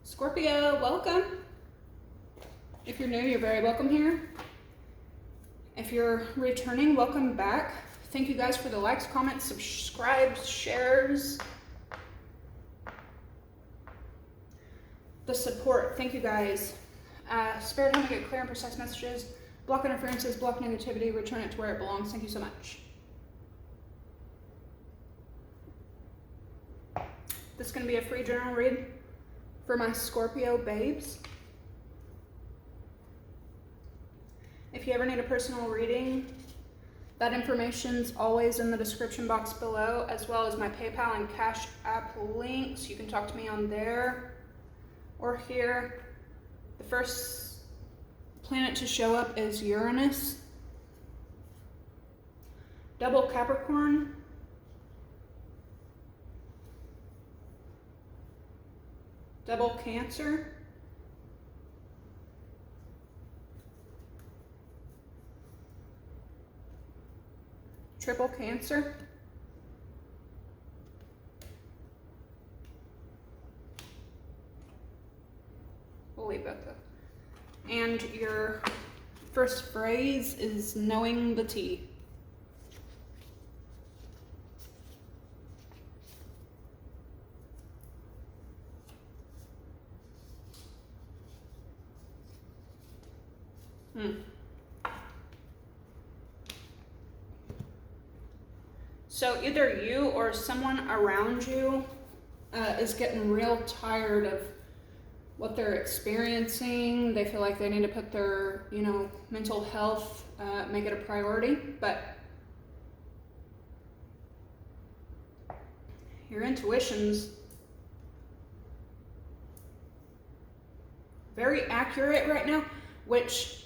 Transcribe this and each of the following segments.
Scorpio, welcome. If you're new, you're very welcome here. If you're returning, welcome back. Thank you guys for the likes, comments, subscribes, shares, the support. Thank you guys. Spirit, help me get clear and precise messages. Block interferences, block negativity, return it to where it belongs. Thank you so much. This is going to be a free journal read for my Scorpio babes. If you ever need a personal reading, that information's always in the description box below, as well as my PayPal and Cash App links. You can talk to me on there or here. The first planet to show up is Uranus, double Capricorn, double Cancer, triple Cancer, we'll leave that though. And your first phrase is knowing the tea. So either you or someone around you is getting real tired of what they're experiencing. They feel like they need to put their, mental health, make it a priority. But your intuition's very accurate right now, which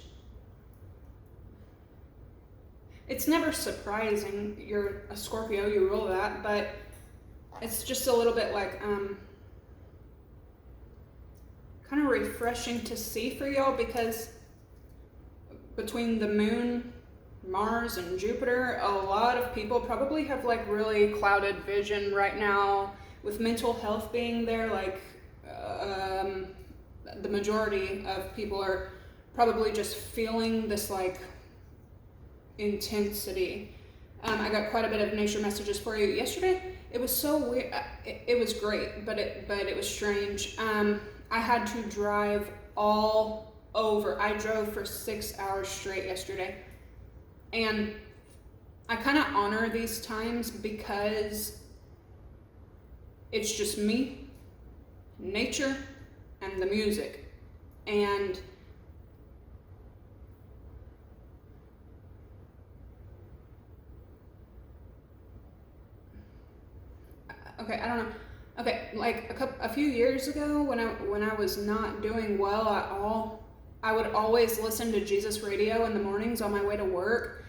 it's never surprising. You're a Scorpio, you rule that, but it's just a little bit like kind of refreshing to see for y'all, because between the moon, Mars, and Jupiter, a lot of people probably have like really clouded vision right now, with mental health being there. Like the majority of people are probably just feeling this like intensity. I got quite a bit of nature messages for you yesterday. It was so weird. It was great, but it was strange. I had to drive all over. I drove for 6 hours straight yesterday, and I kind of honor these times because it's just me, nature, and the music. And okay, I don't know. Okay, like a few years ago, when I was not doing well at all, I would always listen to Jesus radio in the mornings on my way to work,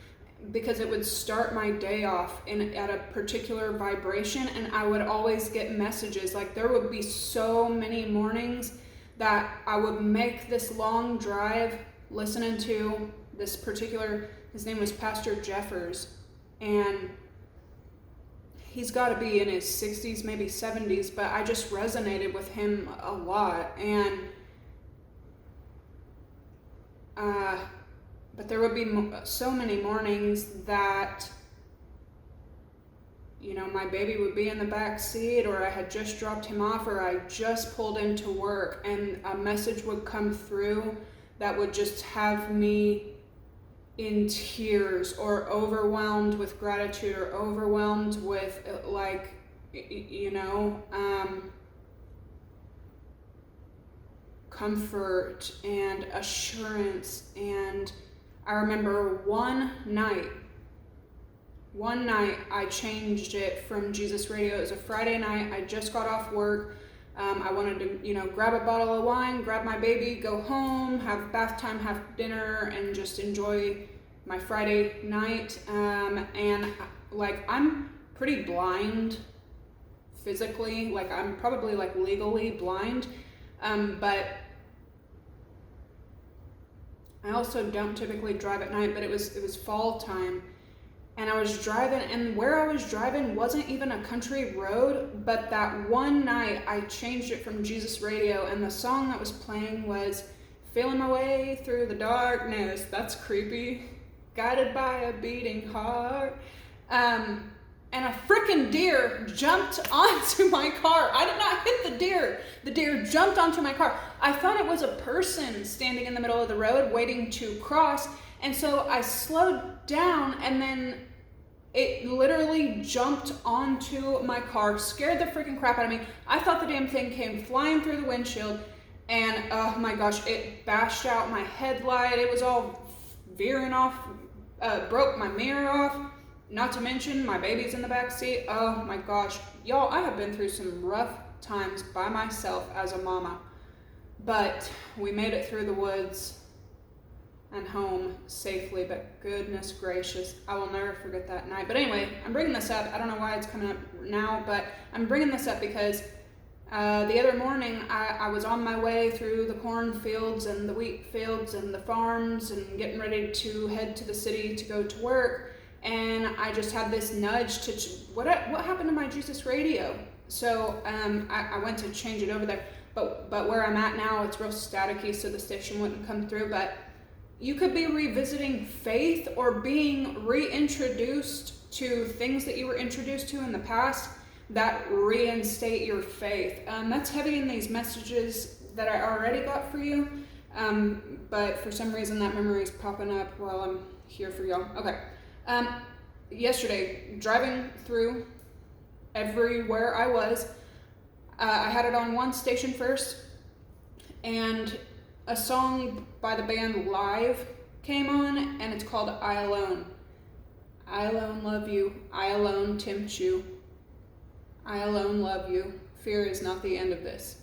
because it would start my day off at a particular vibration, and I would always get messages. Like, there would be so many mornings that I would make this long drive listening to this particular, his name was Pastor Jeffers, and he's got to be in his 60s, maybe 70s, but I just resonated with him a lot. And but there would be so many mornings that my baby would be in the back seat, or I had just dropped him off, or I just pulled into work, and a message would come through that would just have me in tears, or overwhelmed with gratitude, or overwhelmed with comfort and assurance. And I remember one night I changed it from Jesus radio. It was a Friday night. I just got off work. I wanted to, grab a bottle of wine, grab my baby, go home, have bath time, have dinner, and just enjoy my Friday night. And like, I'm pretty blind physically. Like, I'm probably like legally blind. But I also don't typically drive at night, but it was fall time. and I was driving, and where I was driving wasn't even a country road, but that one night I changed it from Jesus radio, and the song that was playing was Feeling My Way Through the Darkness. That's creepy. Guided by a beating heart. And a freaking deer jumped onto my car. I did not hit the deer. The deer jumped onto my car. I thought it was a person standing in the middle of the road waiting to cross. And so I slowed down, and then it literally jumped onto my car, scared the freaking crap out of me. I thought the damn thing came flying through the windshield, and oh my gosh, it bashed out my headlight. It was all veering off, broke my mirror off. Not to mention, my baby's in the back seat. Oh my gosh. Y'all, I have been through some rough times by myself as a mama. But we made it through the woods and home safely. But goodness gracious, I will never forget that night. But anyway, I'm bringing this up. I don't know why it's coming up now, but I'm bringing this up because the other morning I was on my way through the cornfields and the wheat fields and the farms and getting ready to head to the city to go to work. And I just had this nudge to, what happened to my Jesus radio? So I went to change it over there. But where I'm at now, it's real staticky, so the station wouldn't come through. But you could be revisiting faith or being reintroduced to things that you were introduced to in the past that reinstate your faith. That's heavy in these messages that I already got for you. But for some reason that memory is popping up while I'm here for y'all. Okay. Yesterday, driving through everywhere I was, I had it on one station first, and a song by the band Live came on, and it's called I Alone. I alone love you, I alone tempt you, I alone love you, fear is not the end of this.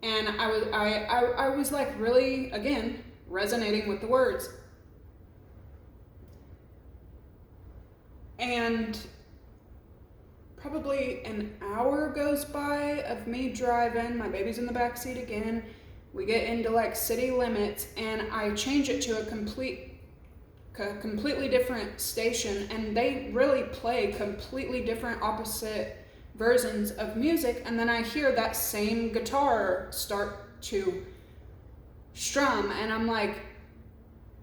And I was like really, again, resonating with the words. And probably an hour goes by of me driving, my baby's in the back seat again, we get into like city limits, and I change it to a completely different station, and they really play completely different opposite versions of music, and then I hear that same guitar start to strum, and I'm like,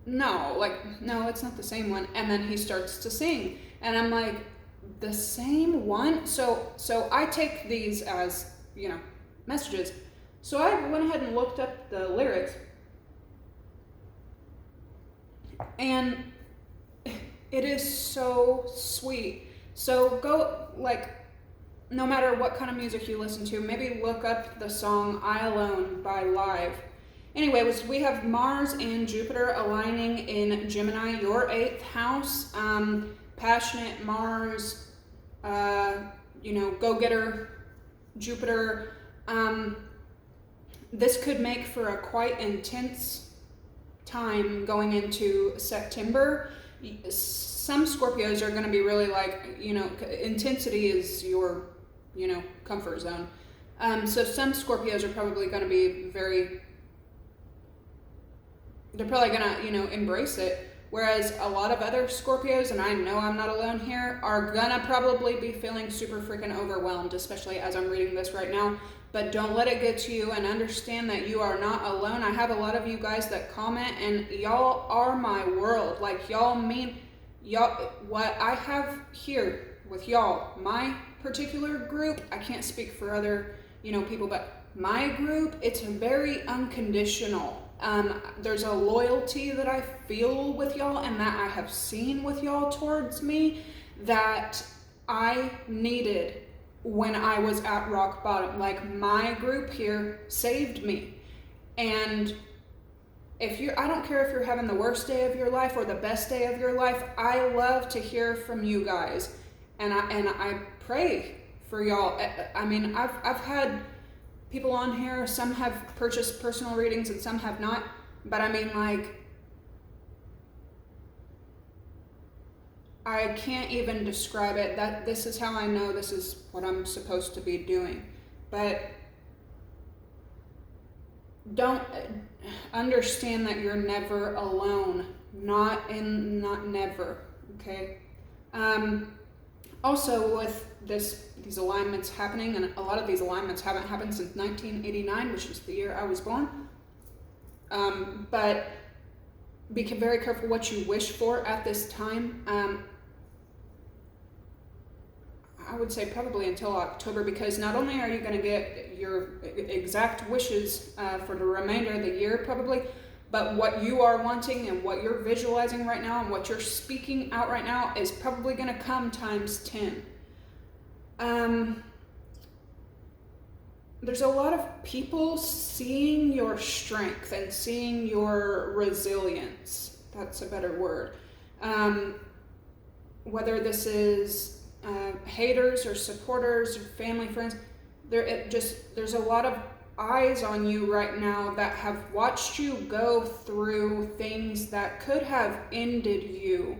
no, it's not the same one. And then he starts to sing, and I'm like, the same one? So I take these as, messages. So I went ahead and looked up the lyrics, and it is so sweet. So go, no matter what kind of music you listen to, maybe look up the song I Alone by Live. Anyway, we have Mars and Jupiter aligning in Gemini, your 8th house. Passionate Mars, go-getter Jupiter. This could make for a quite intense time going into September. Some Scorpios are going to be really intensity is your, comfort zone. So some Scorpios are probably going to be they're probably going to, embrace it. Whereas a lot of other Scorpios, and I know I'm not alone here, are going to probably be feeling super freaking overwhelmed, especially as I'm reading this right now. But don't let it get to you, and understand that you are not alone. I have a lot of you guys that comment, and y'all are my world. What I have here with y'all, my particular group, I can't speak for other, people, but my group, it's very unconditional. There's a loyalty that I feel with y'all, and that I have seen with y'all towards me, that I needed when I was at rock bottom. My group here saved me. And I don't care if you're having the worst day of your life or the best day of your life, I love to hear from you guys. And I pray for y'all. I've had people on here, some have purchased personal readings and some have not, but I can't even describe it. That this is how I know this is what I'm supposed to be doing. But don't understand that you're never alone. Not never, okay? Also, with these alignments happening, and a lot of these alignments haven't happened since 1989, which is the year I was born. But be very careful what you wish for at this time. I would say probably until October, because not only are you going to get your exact wishes for the remainder of the year probably, but what you are wanting and what you're visualizing right now and what you're speaking out right now is probably going to come times 10. There's a lot of people seeing your strength and seeing your resilience. That's a better word. Whether this is haters or supporters or family, friends, there's a lot of eyes on you right now that have watched you go through things that could have ended you,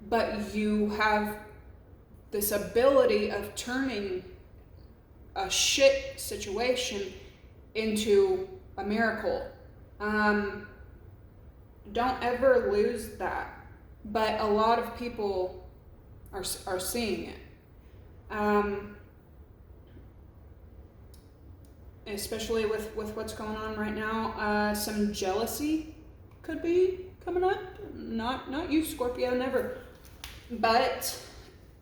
but you have this ability of turning a shit situation into a miracle. Don't ever lose that. But a lot of people are seeing it. Especially with what's going on right now. Some jealousy could be coming up. Not you, Scorpio, never. But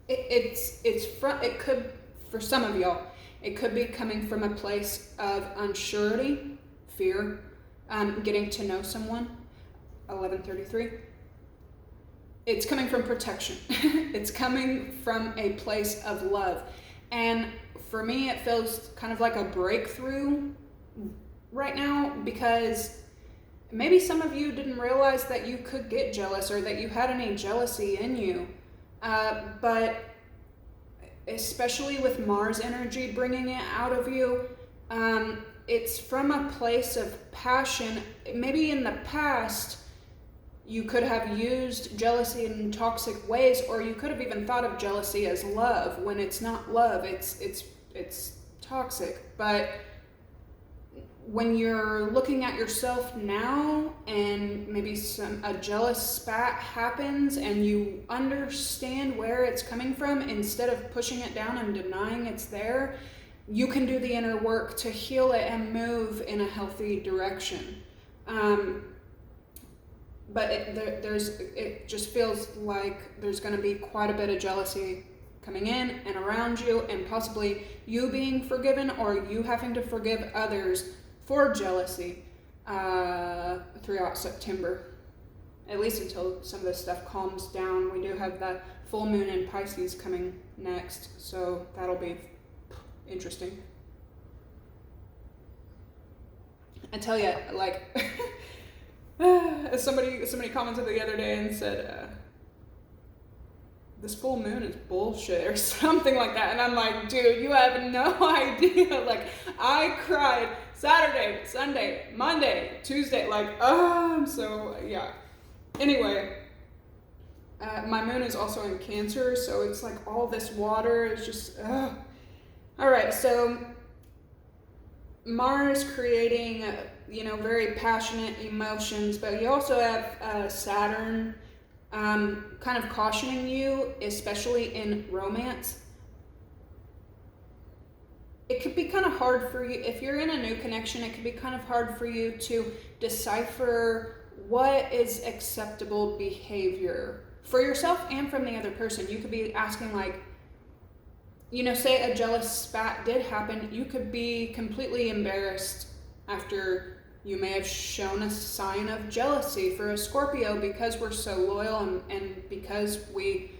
it could, for some of y'all, it could be coming from a place of unsurety, fear, getting to know someone. 1133. It's coming from protection. It's coming from a place of love. And for me, it feels kind of like a breakthrough right now, because maybe some of you didn't realize that you could get jealous or that you had any jealousy in you. But especially with Mars energy bringing it out of you, it's from a place of passion. Maybe in the past, you could have used jealousy in toxic ways, or you could have even thought of jealousy as love, when it's not love, it's toxic. But when you're looking at yourself now and maybe a jealous spat happens and you understand where it's coming from, instead of pushing it down and denying it's there, you can do the inner work to heal it and move in a healthy direction. But it just feels like there's going to be quite a bit of jealousy coming in and around you, and possibly you being forgiven or you having to forgive others for jealousy throughout September, at least until some of this stuff calms down. We do have the full moon in Pisces coming next, so that'll be interesting. I tell you, like, somebody commented the other day and said, this full moon is bullshit or something like that. And I'm like, dude, you have no idea. Like, I cried Saturday, Sunday, Monday, Tuesday, like, so yeah. Anyway, my moon is also in Cancer, so it's like all this water is just, All right, so Mars creating, very passionate emotions, but you also have Saturn kind of cautioning you, especially in romance. It could be kind of hard for you, if you're in a new connection, it could be kind of hard for you to decipher what is acceptable behavior for yourself and from the other person. You could be asking, like, say a jealous spat did happen, you could be completely embarrassed after you may have shown a sign of jealousy for a Scorpio, because we're so loyal and because we,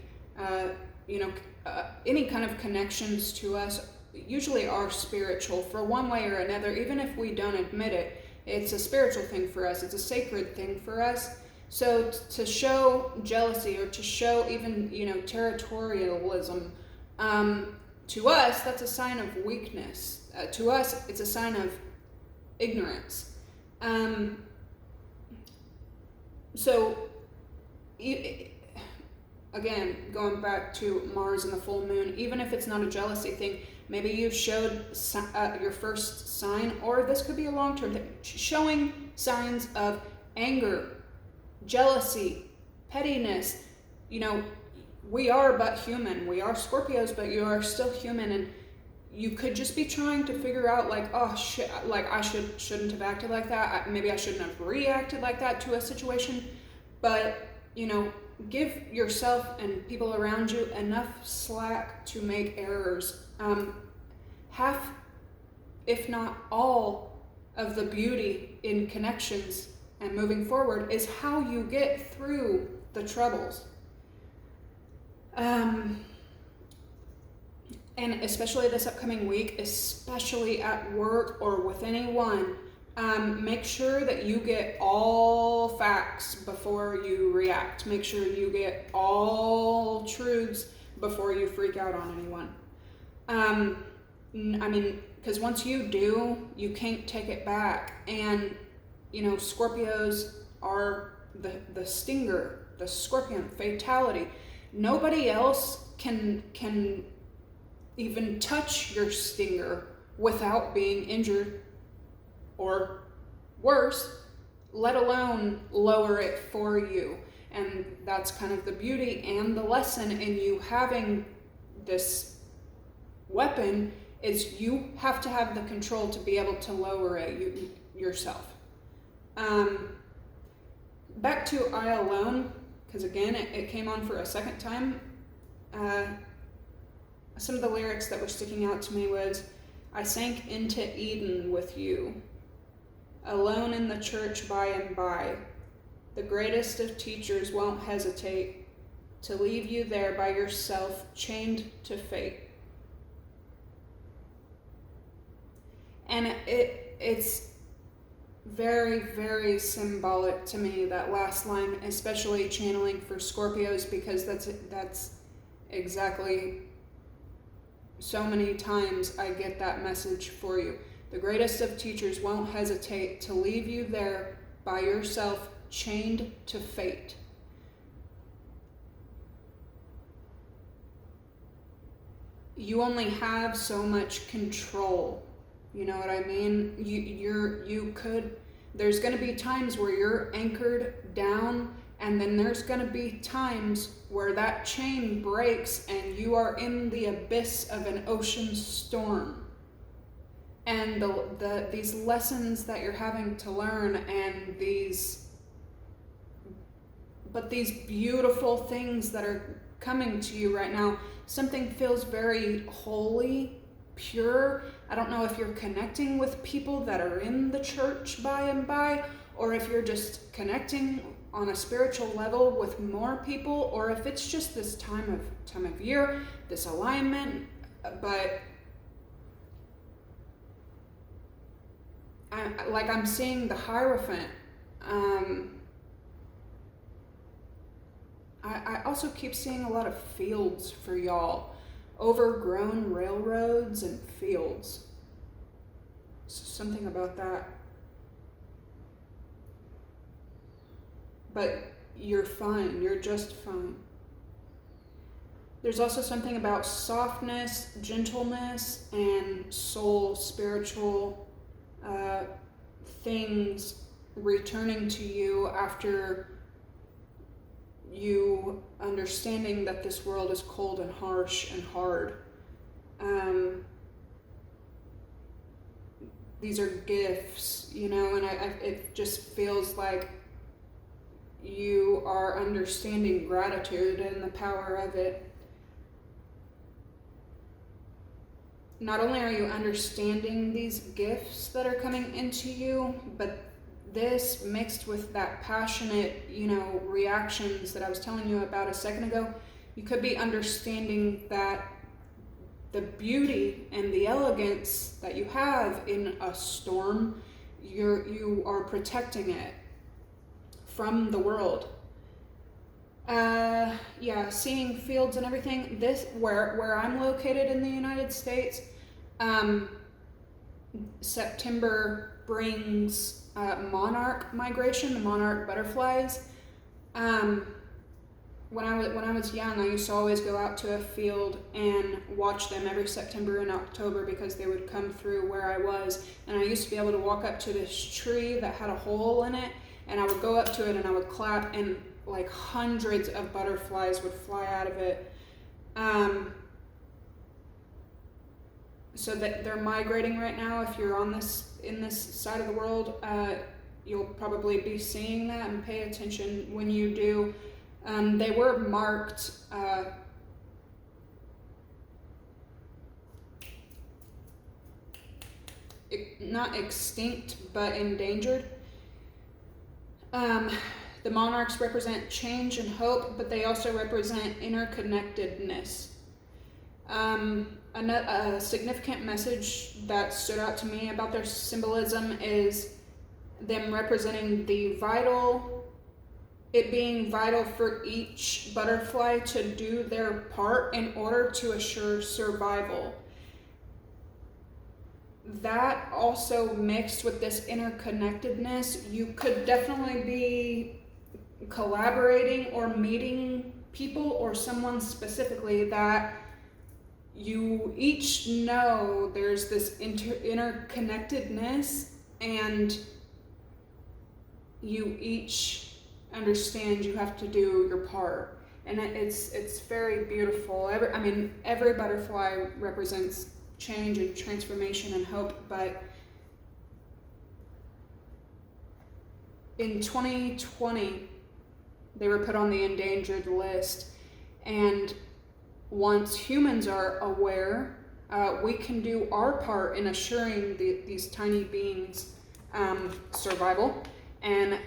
any kind of connections to us usually are spiritual for one way or another, even if we don't admit it. It's a spiritual thing for us. It's a sacred thing for us. So to show jealousy or to show even, territorialism, to us, that's a sign of weakness. To us, it's a sign of ignorance. So, again, going back to Mars and the full moon, even if it's not a jealousy thing, maybe you showed your first sign, or this could be a long-term thing, showing signs of anger, jealousy, pettiness, we are but human. We are Scorpios, but you are still human, and you could just be trying to figure out like, oh shit, like I shouldn't have acted like that. Maybe I shouldn't have reacted like that to a situation. But, give yourself and people around you enough slack to make errors. Half, if not all, of the beauty in connections and moving forward is how you get through the troubles. And especially this upcoming week, especially at work or with anyone, make sure that you get all facts before you react. Make sure you get all truths before you freak out on anyone. Because once you do, you can't take it back. And, Scorpios are the stinger, the scorpion, fatality. Nobody else can even touch your stinger without being injured or worse, let alone lower it for you. And that's kind of the beauty and the lesson in you having this weapon, is you have to have the control to be able to lower it yourself. Back to I Alone, because again, it came on for a second time. Some of the lyrics that were sticking out to me was, I sank into Eden with you, alone in the church by and by. The greatest of teachers won't hesitate to leave you there by yourself, chained to fate. And it's very, very symbolic to me, that last line, especially channeling for Scorpios, because that's exactly, so many times I get that message for you. The greatest of teachers won't hesitate to leave you there by yourself, chained to fate. You only have so much control. You know what I mean? There's going to be times where you're anchored down, and then there's going to be times where that chain breaks and you are in the abyss of an ocean storm. And these lessons that you're having to learn, and these beautiful things that are coming to you right now, something feels very holy, pure. I don't know if you're connecting with people that are in the church by and by, or if you're just connecting on a spiritual level with more people, or if it's just this time of year, this alignment. But I'm seeing the Hierophant. I also keep seeing a lot of fields for y'all. Overgrown railroads and fields. Something about that. But you're fine. You're just fine. There's also something about softness, gentleness, and soul, spiritual things returning to you after you understanding that this world is cold and harsh and hard. These are gifts, and it just feels like you are understanding gratitude and the power of it. Not only are you understanding these gifts that are coming into you, but this mixed with that passionate, reactions that I was telling you about a second ago, you could be understanding that the beauty and the elegance that you have in a storm, you are protecting it from the world. Seeing fields and everything. This where I'm located in the United States, September brings monarch migration, the monarch butterflies. When I was young, I used to always go out to a field and watch them every September and October, because they would come through where I was, and I used to be able to walk up to this tree that had a hole in it, and I would go up to it and I would clap, and like hundreds of butterflies would fly out of it. So that they're migrating right now. If you're in this side of the world, you'll probably be seeing that, and pay attention when you do. They were marked not extinct, but endangered. The monarchs represent change and hope, but they also represent interconnectedness. A significant message that stood out to me about their symbolism is them representing it being vital for each butterfly to do their part in order to assure survival. That also mixed with this interconnectedness, you could definitely be collaborating or meeting people or someone specifically that you each know there's this interconnectedness, and you each understand you have to do your part, and it's very beautiful. Every butterfly represents change and transformation and hope, but in 2020 they were put on the endangered list, and once humans are aware, we can do our part in assuring these tiny beings survival. And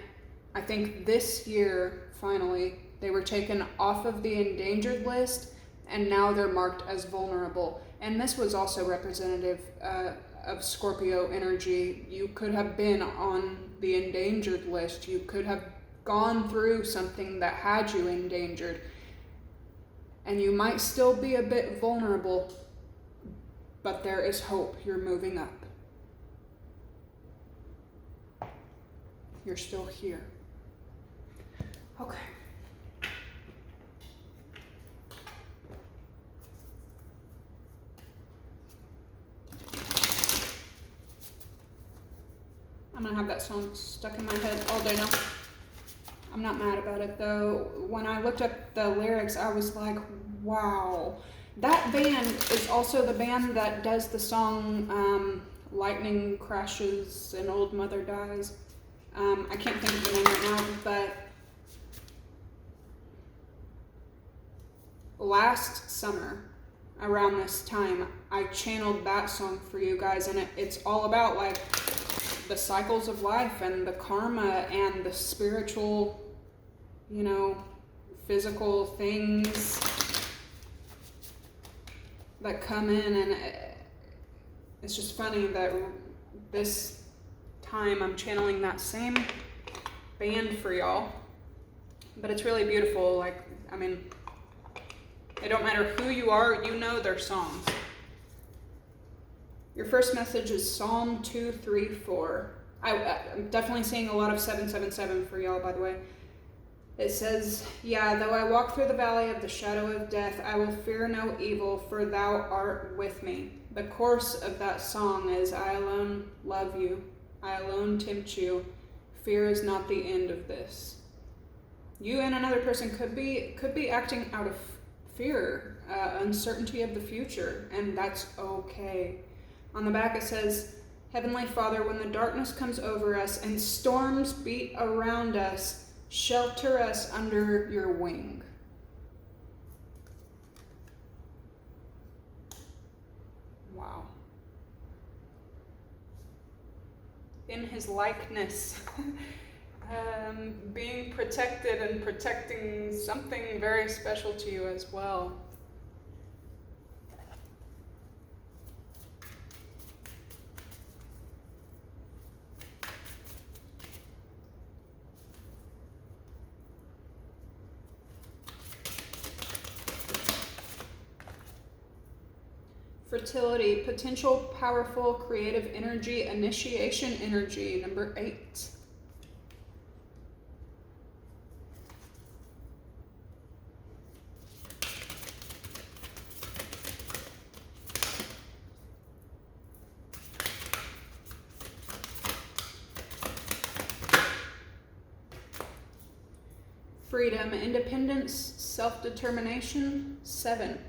I think this year, finally, they were taken off of the endangered list, and now they're marked as vulnerable. And this was also representative of Scorpio energy. You could have been on the endangered list. You could have gone through something that had you endangered. And you might still be a bit vulnerable, but there is hope. You're moving up. You're still here. Okay. I'm gonna have that song stuck in my head all day now. I'm not mad about it though. When I looked up the lyrics, I was like, wow. That band is also the band that does the song Lightning Crashes and Old Mother Dies. I can't think of the name right now, but last summer, around this time, I channeled that song for you guys, and it's all about like the cycles of life and the karma and the spiritual, physical things that come in. And it's just funny that this time I'm channeling that same band for y'all, but it's really beautiful. It don't matter who you are, you know their songs. Your first message is Psalm 234. I'm definitely seeing a lot of 777 for y'all, by the way. It says, yeah, though I walk through the valley of the shadow of death, I will fear no evil, for thou art with me. The chorus of that song is, I alone love you, I alone tempt you, fear is not the end of this. You and another person could be acting out of fear, uncertainty of the future, and that's okay. On the back it says, Heavenly Father, when the darkness comes over us and storms beat around us, shelter us under your wing. Wow. In his likeness, being protected and protecting something very special to you as well. Fertility, potential, powerful, creative energy, initiation energy, number 8. freedom, independence, self-determination, 7.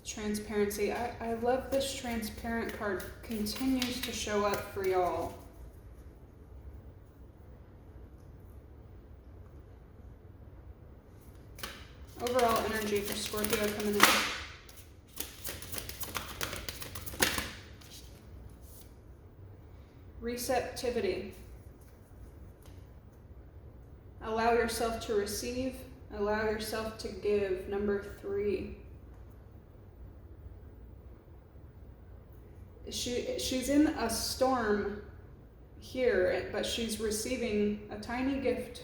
Transparency. I love this transparent card. Continues to show up for y'all. Overall energy for Scorpio coming in. Receptivity. Allow yourself to receive. Allow yourself to give. Number 3. She's in a storm here, but she's receiving a tiny gift.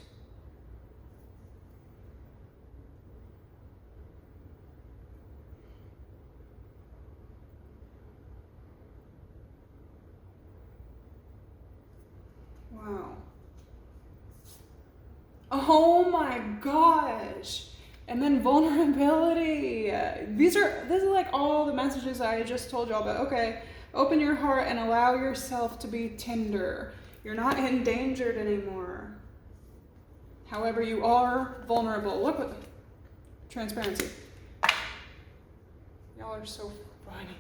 Wow. Oh my gosh. And then vulnerability. These are like all the messages I just told y'all, but okay. Open your heart and allow yourself to be tender. You're not endangered anymore. However, you are vulnerable. Look at transparency. Y'all are so funny.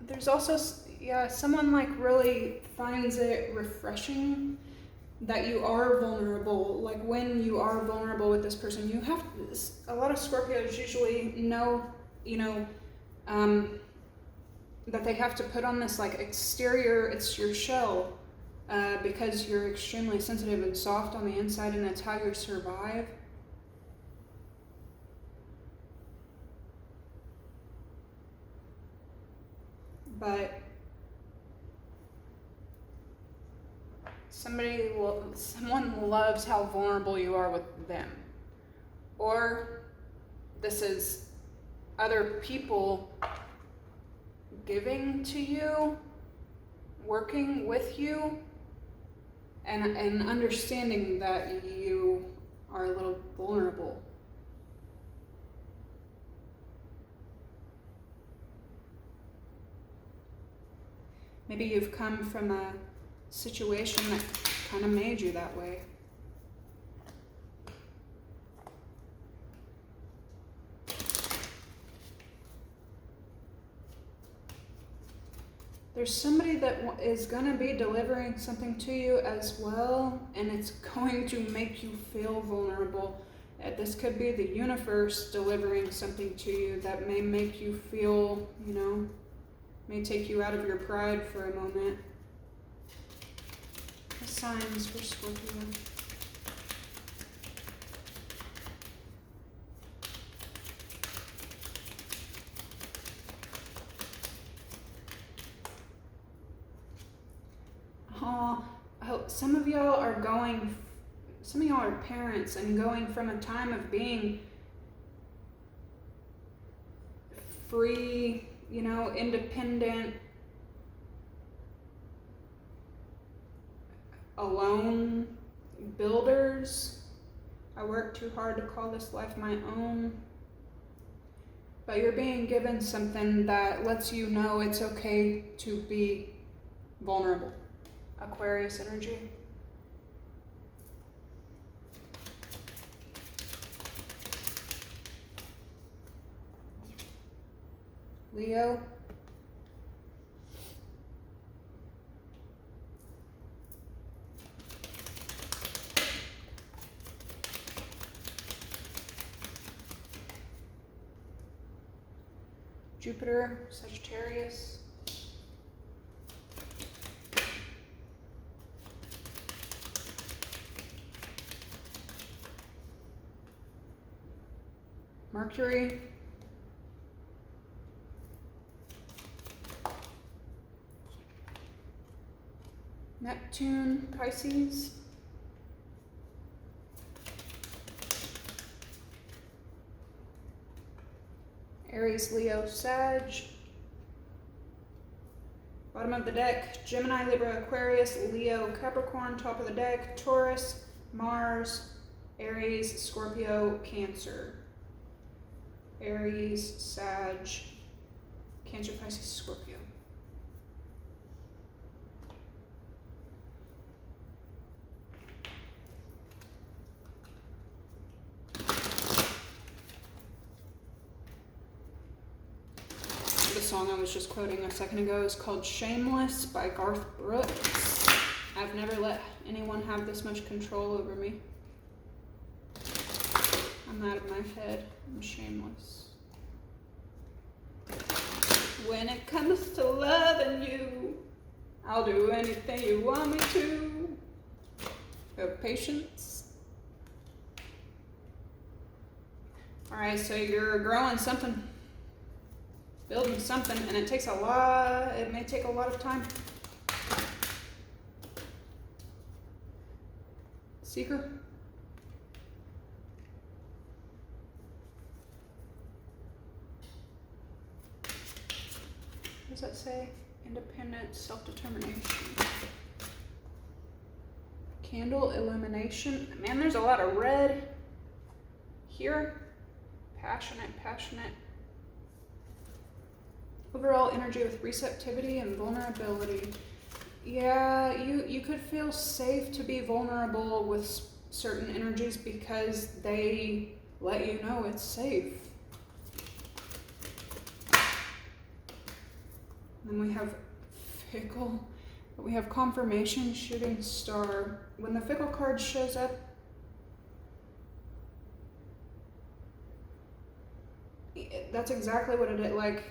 There's also, someone like really finds it refreshing that you are vulnerable. Like when you are vulnerable with this person, you have, a lot of Scorpios usually know, that they have to put on this like exterior, it's your shell, because you're extremely sensitive and soft on the inside, and that's how you survive. But someone loves how vulnerable you are with them. Or this is other people giving to you, working with you, and understanding that you are a little vulnerable. Maybe you've come from a situation that kind of made you that way. There's somebody that is going to be delivering something to you as well, and it's going to make you feel vulnerable. This could be the universe delivering something to you that may make you feel, may take you out of your pride for a moment. The signs for Scorpio. Some of y'all are parents and going from a time of being free, independent, alone builders. I work too hard to call this life my own. But you're being given something that lets you know it's okay to be vulnerable. Aquarius energy. Leo. Jupiter, Sagittarius. Mercury. Neptune, Pisces. Aries, Leo, Sag. Bottom of the deck, Gemini, Libra, Aquarius, Leo, Capricorn. Top of the deck, Taurus, Mars, Aries, Scorpio, Cancer. Aries, Sag, Cancer, Pisces, Scorpio. The song I was just quoting a second ago is called Shameless by Garth Brooks. I've never let anyone have this much control over me. I'm out of my head. I'm shameless. When it comes to loving you, I'll do anything you want me to. Have patience. Alright, so you're growing something, building something, and it may take a lot of time. Seeker. What does that say? Independent self-determination. Candle illumination. Man, there's a lot of red here. Passionate. Overall energy with receptivity and vulnerability. Yeah, you could feel safe to be vulnerable with certain energies because they let you know it's safe. Then we have fickle. We have confirmation, shooting star. When the fickle card shows up, that's exactly what it is. Like,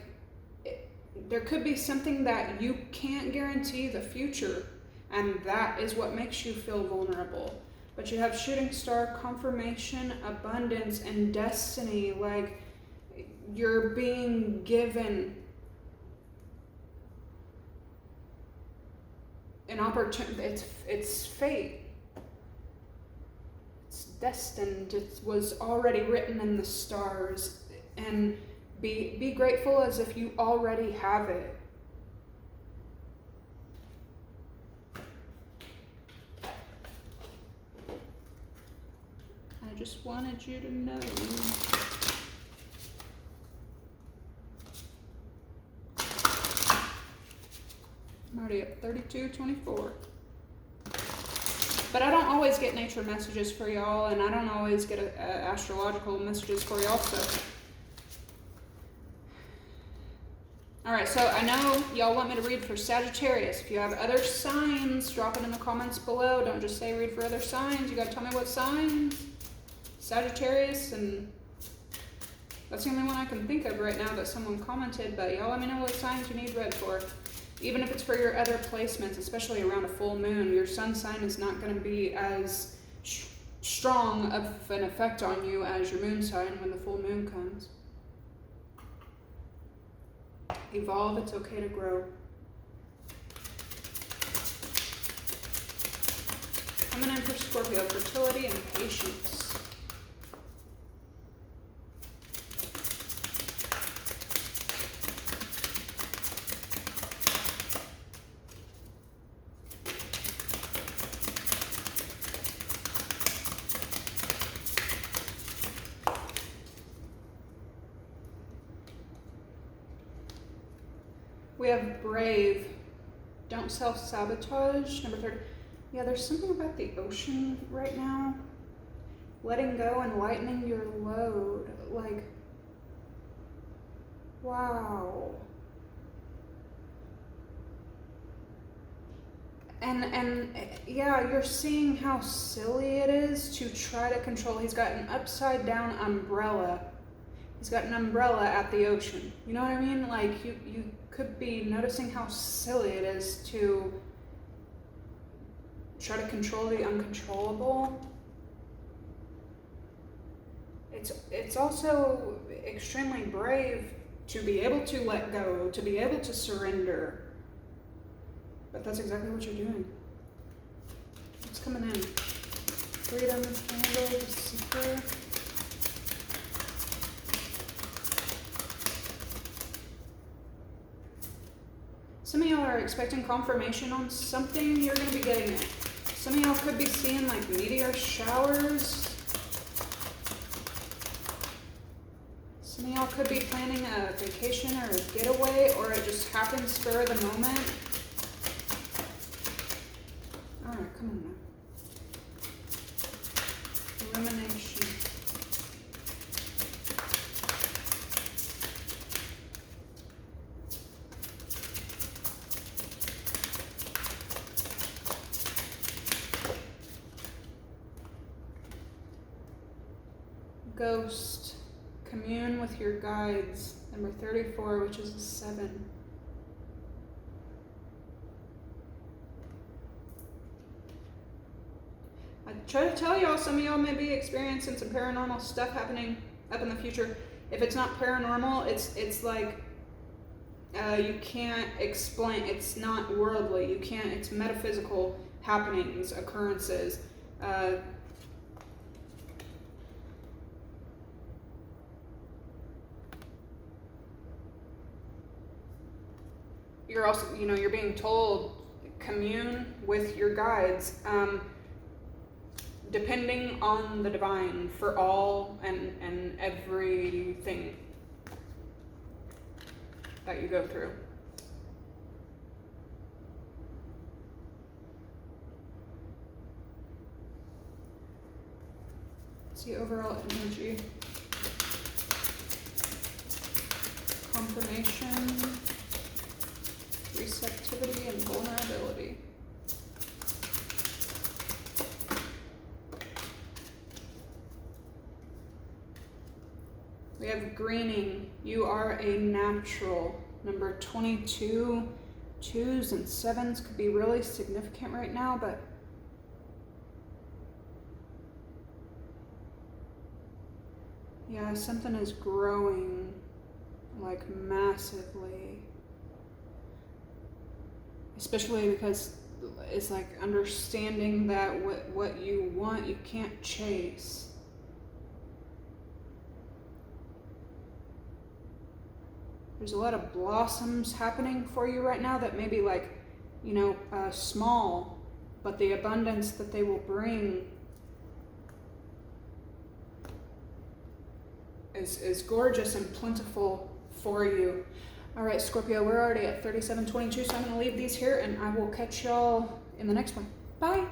there could be something that you can't guarantee the future, and that is what makes you feel vulnerable. But you have shooting star, confirmation, abundance, and destiny. Like, you're being given an opportunity. It's fate. It's destined. It was already written in the stars. And be grateful as if you already have it. I just wanted you to know. I'm already at 32:24. But I don't always get nature messages for y'all, and I don't always get astrological messages for y'all, so. Alright, so I know y'all want me to read for Sagittarius. If you have other signs, drop it in the comments below. Don't just say read for other signs. You gotta tell me what signs. Sagittarius, and that's the only one I can think of right now that someone commented, but y'all let me know what signs you need read for. Even if it's for your other placements, especially around a full moon, your sun sign is not going to be as strong of an effect on you as your moon sign when the full moon comes. Evolve, it's okay to grow. Coming in for Scorpio, fertility and patience. We have brave. Don't self-sabotage. Number 30. Yeah, there's something about the ocean right now. Letting go and lightening your load. Like, wow. And yeah, you're seeing how silly it is to try to control. He's got an upside down umbrella. He's got an umbrella at the ocean. You know what I mean? Like, you could be noticing how silly it is to try to control the uncontrollable. It's also extremely brave to be able to let go, to be able to surrender. But that's exactly what you're doing. What's coming in? Freedom, candle, seeker. Some of y'all are expecting confirmation on something. You're going to be getting it. Some of y'all could be seeing like meteor showers. Some of y'all could be planning a vacation or a getaway, or it just happens spur of the moment. All right, come on now. Illumination. Ghost. Commune with your guides. Number 34, which is a 7. I try to tell y'all, some of y'all may be experiencing some paranormal stuff happening up in the future. If it's not paranormal, it's like you can't explain. It's not worldly. You can't. It's metaphysical happenings, occurrences. You're also, you're being told commune with your guides, depending on the divine for all and everything that you go through. See overall energy. Confirmation. Receptivity and vulnerability. We have greening. You are a natural. Number 22. 2s and 7s could be really significant right now, but yeah, something is growing like massively. Especially because it's like understanding that what you want, you can't chase. There's a lot of blossoms happening for you right now that may be like, small, but the abundance that they will bring is gorgeous and plentiful for you. All right, Scorpio, we're already at 37:22, so I'm going to leave these here, and I will catch y'all in the next one. Bye.